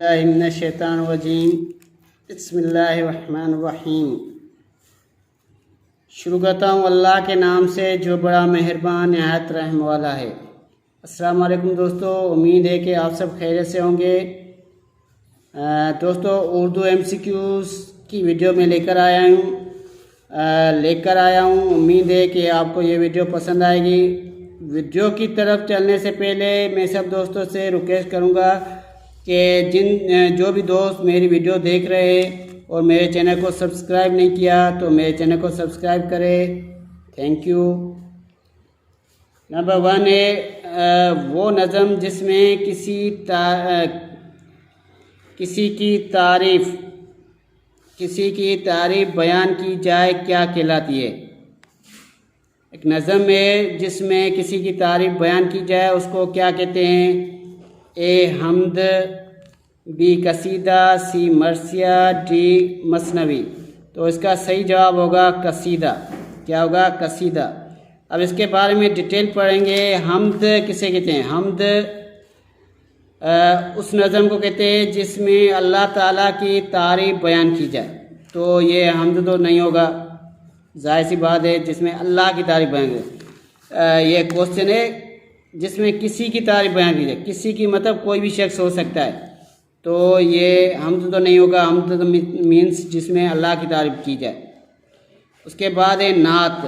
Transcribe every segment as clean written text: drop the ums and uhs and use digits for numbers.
मिनश्शैतानिर्रजीम बिस्मिल्लाहिर्रहमानिर्रहीम। शुरू करता हूँ अल्लाह के नाम से जो बड़ा मेहरबान नहायत रहम वाला है। अस्सलाम वालेकुम दोस्तों, उम्मीद है कि आप सब खैरियत से होंगे। दोस्तों, उर्दू MCQs की वीडियो में लेकर आया हूँ। उम्मीद है कि आपको ये वीडियो पसंद आएगी। वीडियो की तरफ चलने से पहले मैं सब दोस्तों से रिक्वेस्ट करूँगा कि जो भी दोस्त मेरी वीडियो देख रहे हैं और मेरे चैनल को सब्सक्राइब नहीं किया तो मेरे चैनल को सब्सक्राइब करें। Thank you. नंबर 1 है वो नज़म जिसमें किसी की तारीफ बयान की जाए क्या कहलाती है। एक नज़म है जिसमें किसी की तारीफ बयान की जाए उसको क्या कहते हैं। ए हमद, बी कसीदा, सी मरसिया, डी मसनवी। तो इसका सही जवाब होगा कसीदा। क्या होगा? कसीदा। अब इसके बारे में डिटेल पढ़ेंगे। हमद किसे कहते हैं? हमद उस नज़म को कहते हैं जिसमें अल्लाह ताला की तारीफ बयान की जाए। तो ये हमद तो नहीं होगा, जाहिर सी बात है, जिसमें अल्लाह की तारीफ बयान की जाए। ये क्वेश्चन है जिसमें किसी की तारीफ बयान की जाए। किसी की मतलब कोई भी शख्स हो सकता है, तो ये हमद तो नहीं होगा। हमद तो मीन्स जिसमें अल्लाह की तारीफ की जाए। उसके बाद है नात।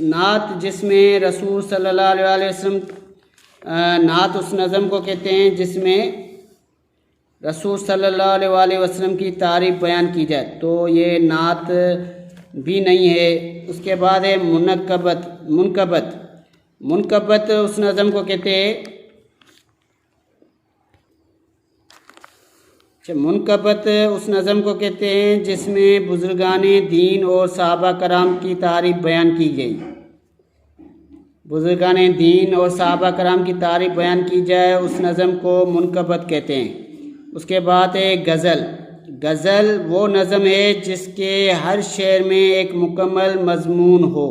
नात जिसमें रसूल सल्लल्लाहु अलैहि वसल्लम, नात उस नज़म को कहते हैं जिसमें रसूल सल्लल्लाहु अलैहि वसल्लम की तारीफ बयान की जाए। तो ये नात भी नहीं है। उसके बाद है मुनकबत। मुनकबत उस नज़म को कहते हैं। मुनकबत उस नज़म को कहते हैं जिसमें बुजुर्गाने दीन और सहाबा कराम की तारीफ बयान की गई। बुजुर्गाने दीन और सहाबा कराम की तारीफ बयान की जाए उस नज़म को मुनकबत कहते हैं। उसके बाद है गज़ल। गज़ल वो नज़म है जिसके हर शेर में एक मुकम्मल मज़मून हो।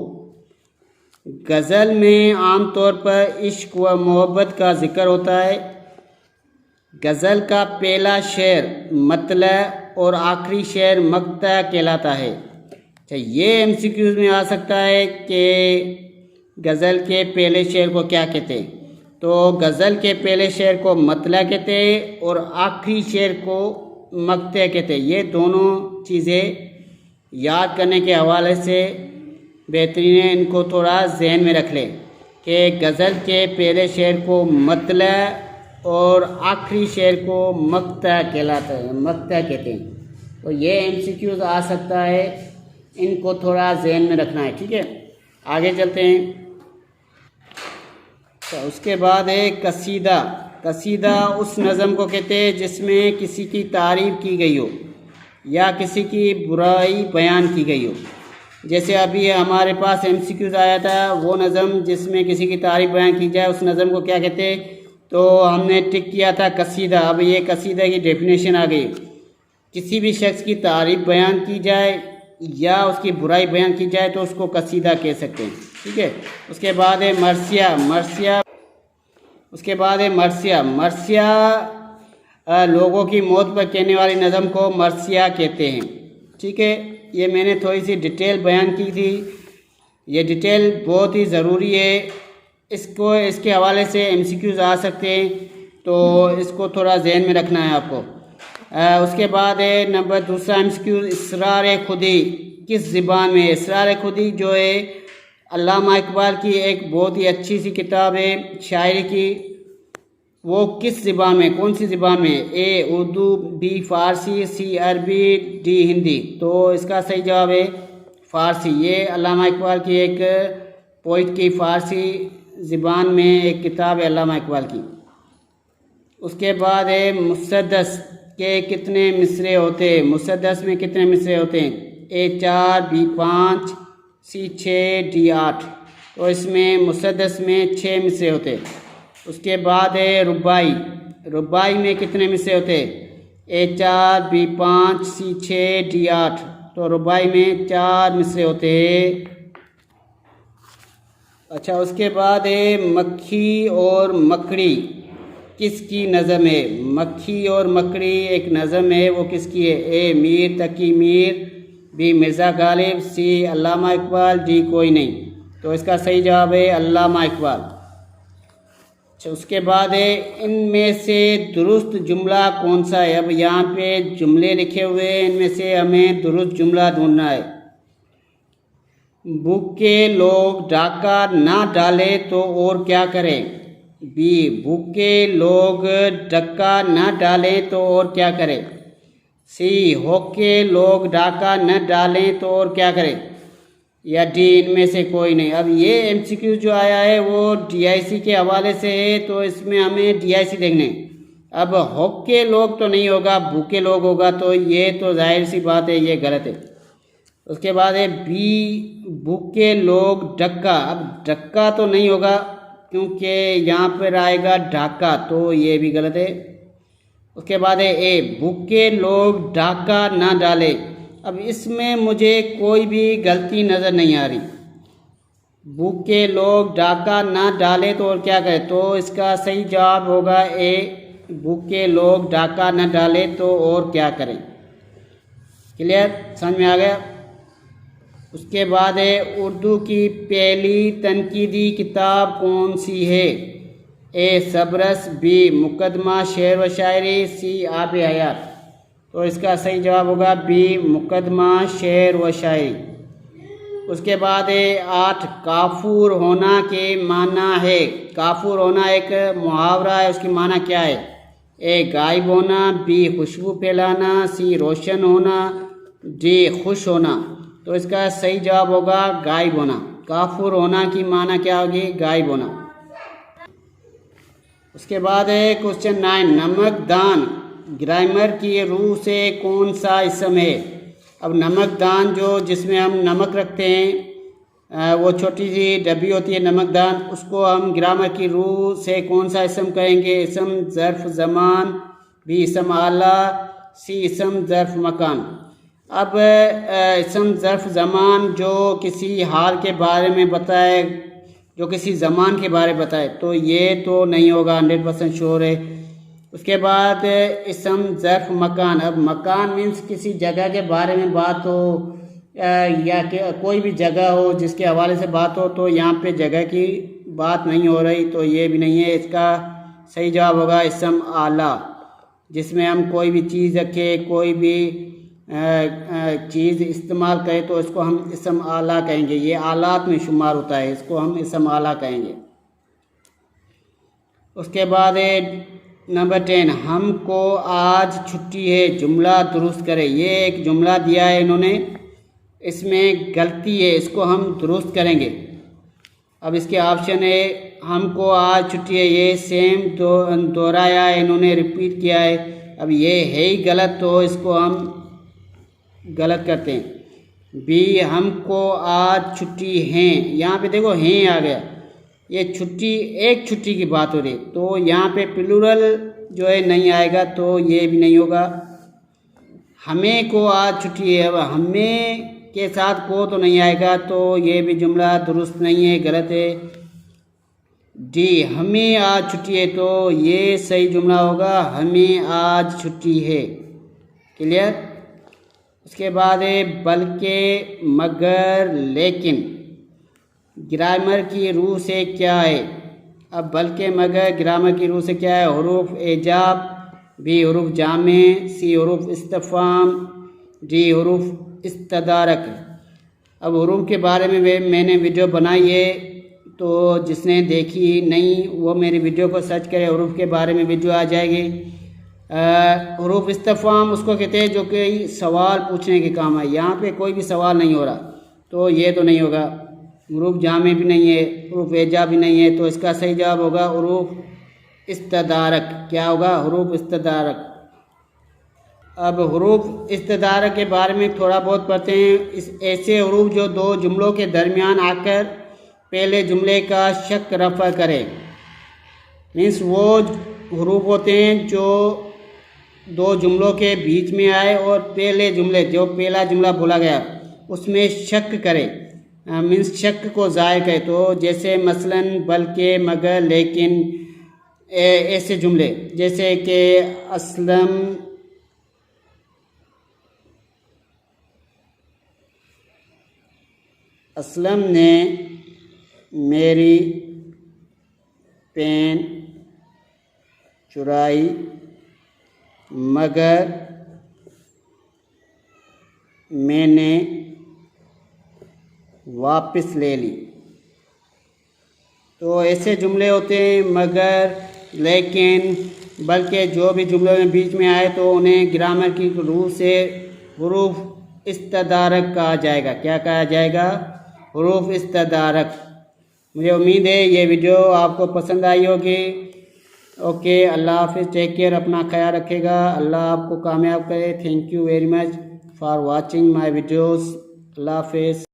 गज़ल में आम तौर पर इश्क व मोहब्बत का ज़िक्र होता है। गज़ल का पहला शेर मतला और आखिरी शेर मक्ता कहलाता है। अच्छा, ये MCQs में आ सकता है कि गज़ल के पहले शेर को क्या कहते हैं। तो गज़ल के पहले शेर को मतला कहते हैं और आखिरी शेर को मक्ता कहते हैं। ये दोनों चीज़ें याद करने के हवाले से बेहतरीन है, इनको थोड़ा जहन में रख लें कि गज़ल के पहले शेर को मतला और आखिरी शेर को मक्ता कहलाता है, मक्ता कहते हैं। तो ये MCQs आ सकता है, इनको थोड़ा जहन में रखना है। ठीक है, आगे चलते हैं। तो उसके बाद है कसीदा। कसीदा उस नज़म को कहते हैं जिसमें किसी की तारीफ की गई हो या किसी की बुराई बयान की गई हो। जैसे अभी हमारे पास MCQs आया था, वो नज़म जिसमें किसी की तारीफ बयान की जाए उस नज़म को क्या कहते हैं। तो हमने टिक किया था कसीदा। अब ये कसीदा की डेफिनेशन आ गई। किसी भी शख्स की तारीफ बयान की जाए या उसकी बुराई बयान की जाए तो उसको कसीदा कह सकते हैं। ठीक है। उसके बाद है मरसिया। उसके बाद है मरसिया लोगों की मौत पर कहने वाली नज़म को मरसिया कहते हैं। ठीक है, ये मैंने थोड़ी सी डिटेल बयान की थी। ये डिटेल बहुत ही ज़रूरी है। इसके हवाले से MCQs आ सकते हैं, तो इसको थोड़ा जहन में रखना है आपको। उसके बाद है नंबर दूसरा MCQ, इसरार खुदी किस ज़बान में। इसरार खुदी जो है अल्लामा इकबाल की एक बहुत ही अच्छी सी किताब है शायरी की। वो किस ज़बान में, कौन सी ज़बान में? A Urdu, B Farsi, C अरबी, D हिंदी। तो इसका सही जवाब है फ़ारसी। ये अल्लामा इकबाल की एक पोइट की फ़ारसी ज़बान में एक किताब है अल्लामा इकबाल की। उसके बाद है मुसद्दस के कितने मिसरे होते हैं। मुसद्दस में कितने मिसरे होते हैं? A 4, B 5, C 6, D 8। तो इसमें मुसद्दस में 6 मिसरे होते हैं। उसके बाद है रुबाई। रुबाई में कितने मिसरे होते हैं? A 4, B 5, C 6, D 8। तो रुबाई में 4 मिसरे होते हैं। अच्छा, उसके बाद है मक्खी और मकड़ी किसकी नज़म है? मक्खी और मकड़ी एक नज़म है, वो किसकी है? ए मीर तकी मीर, बी मिर्ज़ा गालिब, सी अल्लामा इकबाल, डी कोई नहीं। तो इसका सही जवाब है अल्लामा इकबाल। अच्छा, उसके बाद है इनमें से दुरुस्त जुमला कौन सा है? अब यहाँ पे जुमले लिखे हुए हैं, इनमें से हमें दुरुस्त जुमला ढूंढना है। भूखे लोग डाका ना डाले तो और क्या करें? बी भूखे लोग डक्का न डालें तो और क्या करें? सी होके लोग डाका न डालें तो और क्या करें? या डी इनमें से कोई नहीं। अब ये एमसीक्यू जो आया है वो डीआईसी के हवाले से है, तो इसमें हमें डीआईसी देखने। अब होके लोग तो नहीं होगा, भूखे लोग होगा, तो ये तो जाहिर सी बात है ये गलत है। उसके बाद है बी भूखे लोग डक्का। अब डक्का तो नहीं होगा क्योंकि यहाँ पर आएगा ढाका, तो ये भी गलत है। उसके बाद है ए भूखे लोग डाका ना डाले। अब इसमें मुझे कोई भी गलती नज़र नहीं आ रही। भूखे लोग डाका ना डाले तो और क्या करें? तो इसका सही जवाब होगा ए भूखे लोग डाका ना डाले तो और क्या करें। क्लियर, समझ में आ गया? उसके बाद है उर्दू की पहली तनकीदी किताब कौन सी है? ए सबरस, बी मुकदमा शेर व शायरी, सी आब हयात। तो इसका सही जवाब होगा बी मुकदमा शेर व शायरी। उसके बाद है 8 काफूर होना के माना है। काफूर होना एक मुहावरा है, उसकी माना क्या है? ए गायब होना, बी खुशबू फैलाना, सी रोशन होना, डी खुश होना। तो इसका सही जवाब होगा गायब होना। काफूर होना की माना क्या होगी? गायब होना। उसके बाद है क्वेश्चन 9 नमकदान ग्रामर की रूह से कौन सा इसम है? अब नमकदान जो जिसमें हम नमक रखते हैं, वो छोटी सी डब्बी होती है नमकदान, उसको हम ग्रामर की रूह से कौन सा इसम कहेंगे? इसम ज़र्फ़ ज़मान, बी इसम आला, सी इसम ज़र्फ़ मकान। अब इसम ज़र्फ़ ज़मान जो किसी हाल के बारे में बताए, जो किसी ज़मान के बारे में बताए, तो ये तो नहीं होगा, 100% श्योर है। उसके बाद इसम ज़र्फ़ मकान। अब मकान मीन्स किसी जगह के बारे में बात हो, या कि कोई भी जगह हो जिसके हवाले से बात हो, तो यहाँ पे जगह की बात नहीं हो रही, तो ये भी नहीं है। इसका सही जवाब होगा इसम आला, जिसमें हम कोई भी चीज़ रखें, कोई भी चीज़ इस्तेमाल करें तो इसको हम इसम आला कहेंगे। ये आलात में शुमार होता है, इसको हम इसम आला कहेंगे। उसके बाद नंबर 10 हमको आज छुट्टी है, जुमला दुरुस्त करें। ये एक जुमला दिया है इन्होंने, इसमें गलती है, इसको हम दुरुस्त करेंगे। अब इसके ऑप्शन है हमको आज छुट्टी है, ये सेम दोहराया है इन्होंने, रिपीट किया है। अब ये है ही गलत, तो इसको हम गलत करते हैं। बी हमको आज छुट्टी हैं, यहाँ पे देखो हैं आ गया, ये छुट्टी एक छुट्टी की बात हो रही, तो यहाँ पे प्लूरल जो है नहीं आएगा, तो ये भी नहीं होगा। हमें को आज छुट्टी है, अब हमें के साथ को तो नहीं आएगा, तो ये भी जुमला दुरुस्त नहीं है, गलत है। डी हमें आज छुट्टी है, तो ये सही जुमला होगा हमें आज छुट्टी है। क्लियर? उसके बाद है बल्कि मगर लेकिन ग्रामर की रूह से क्या है? अब बल्कि मगर ग्रामर की रूह से क्या है? हुरूफ एजाब, बी हुरूफ जामे, सी हुरूफ इस्तिफ़ाम, डी हुरूफ इस्तदारक। अब हुरूफ के बारे में मैंने वीडियो बनाई है, तो जिसने देखी नहीं वो मेरी वीडियो को सर्च करे, हुरूफ के बारे में वीडियो आ जाएगी। हुरूफ इस्तिफ़ाम उसको कहते हैं जो कि सवाल पूछने के काम है। यहाँ पे कोई भी सवाल नहीं हो रहा, तो ये तो नहीं होगा। हुरूफ जामे भी नहीं है, हुरूफ एजा भी नहीं है, तो इसका सही जवाब होगा हुरूफ इस्तदारक। क्या होगा? हुरूफ इस्तदारक। अब हुरूफ इस्तदारक के बारे में थोड़ा बहुत पढ़ते हैं। इस ऐसे हुरूफ जो दो जुमलों के दरमियान आकर पहले जुमले का शक रफ़ा करें, मीन्स वो हुरूफ होते हैं जो दो जुमलों के बीच में आए और पहले जुमले जो पहला जुमला बोला गया उसमें शक करे, मीन्स शक को ज़ाहिर करे। तो जैसे मसलन बल्कि मगर लेकिन ऐसे जुमले जैसे कि असलम ने मेरी पेन चुराई मगर मैंने वापस ले ली। तो ऐसे जुमले होते हैं मगर, लेकिन, बल्कि जो भी जुमलों में बीच में आए तो उन्हें ग्रामर की रूह से हुरूफ इस्तदारक कहा जाएगा। क्या कहा जाएगा? हुरूफ इस्तदारक। मुझे उम्मीद है ये वीडियो आपको पसंद आई होगी। ओके, अल्लाह हाफिज़, टेक केयर, अपना ख्याल रखेगा, अल्लाह आपको कामयाब करे। Thank you very much for watching my videos. अल्लाह हाफिज़।